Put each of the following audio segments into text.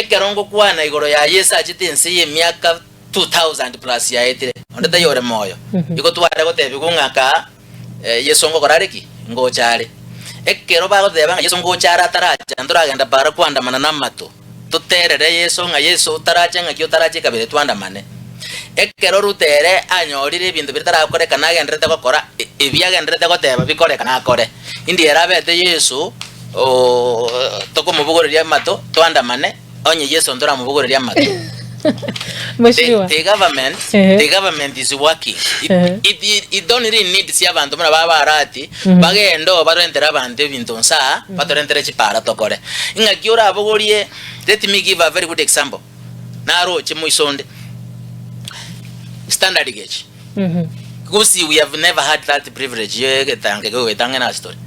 Ekarongo kwana igoro ya Yesu achitense ye miaka 2000 plus ya etire. Ondeta yore moyo. Iko tware gotebi kungaka Yesu ngo korareki ngo chare. Ekero bago deba Yesu ngo chara taracha ndora agenda para kwandamana namato. Tuterere Yesu nga Yesu taracha nga kyo taracha kabere twandamane. Ekero rutere anyorire bintu bitara kore kana gendrete gukora ebyagendrete goteba bikore kana akore. Indi erabete Yesu toko mubugoreria mato twandamane onye Yesu ndora mubugoreria mato. The government is working. It don't really need si abantu muna baba arati bagendo barentera abantu ebintu nsa batorentera chipara tokore. Inga kiora abogorie. Let me give a very good example. Naro chimuisonde. Standard gauge. Kusi we have never had that privilege. Yegetange go etange na story.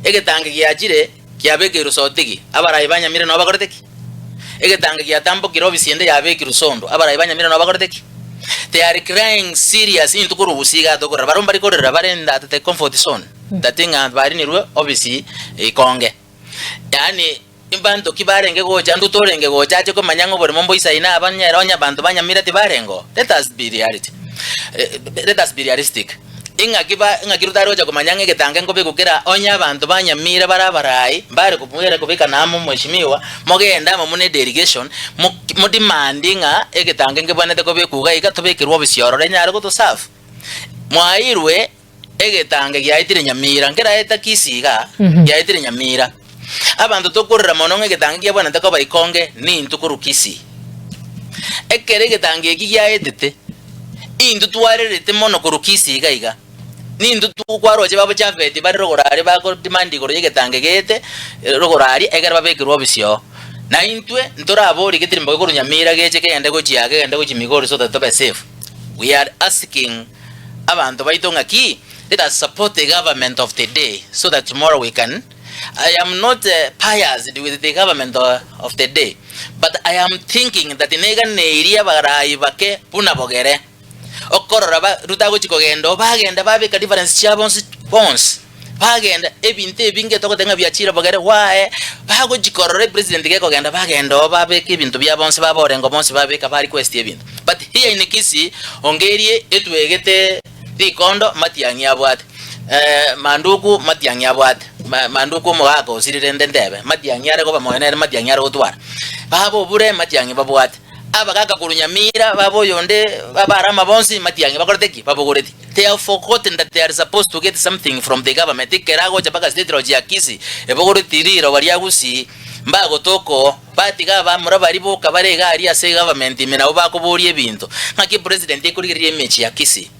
Egetange giajire kiabeke rusotiki. Abara ibanya mire no bakorteki. Egetange giatambo kirobisiende yabeke rusondo. Abara ibanya mire no bakorteki. They are crying serious into kurubusiga to korra baromba rikorera barenda the comfort zone. That thing and bari ni obviously konge. Yani imbanto kibarenge goja ndutorenge goja cyo manyango bore mombo isaina abanyera onya bantu banyamira tibarengo. Let us be reality. Let us be realistic. Inga kirutaro ja kumanyange getange ngobe kukira onya bantu banyamira barabarai bare kupumira kubika namo mheshimiwa mogenda mune delegation mu demandinga egetange ngebane tekobe kuga igatobekirwa bisioro renyara go to serve. Mwairwe egetange gyaitire Nyamira ngera eta Kisiga gyaitire Nyamira. Abantu tokurira mononge getange gyabana takoba ikonge ni ntukuru Kisii. Ekere getange egi gyaetete indu twarerete mono kuru Kisii gaiga. Ni ndu tukwaroje babo chaveti bari rogorari bako demandi goro yegetange gete rogorari egera babekirwa bisyo. Na intwe ntora abori getiri mbogoro Nyamira geche kende gochiage kende gochimigoro so that to be safe. We are asking abantu baitonga ki let us support the government of the day so that tomorrow we can. I am not pious with the government of the day, but I am thinking that nega neiria barai bake puna bogere okorora ba rutago chikogendo bagenda babeka difference chabons bonds bagenda ebinte binge toko tenga byachira bogere wae bago chikorore president ge kogenda bagendo babeka ibintu bya bonds baborengo bonds babeka bari quest ebintu. But here in Kisii ongerie etwegete dikondo matiangi abwat manduku matiangi abwat manduku mogago sirirende ndebe matiangi are go bamoenere matiangi are gotwara babo bure matiangi babwat abagaka kuru Nyamira babo yonde babarama bonsi matiangi bakorteki babo goreti. They have forgotten that they are supposed to get something from the government. Ikerago chapaka state road ya Kisii ebogoreti riro bariagusi mbago toko batiga ba murabari bo kabare gari ase government mina obako bori ebintu ngaki president ekuririe mechi ya Kisii.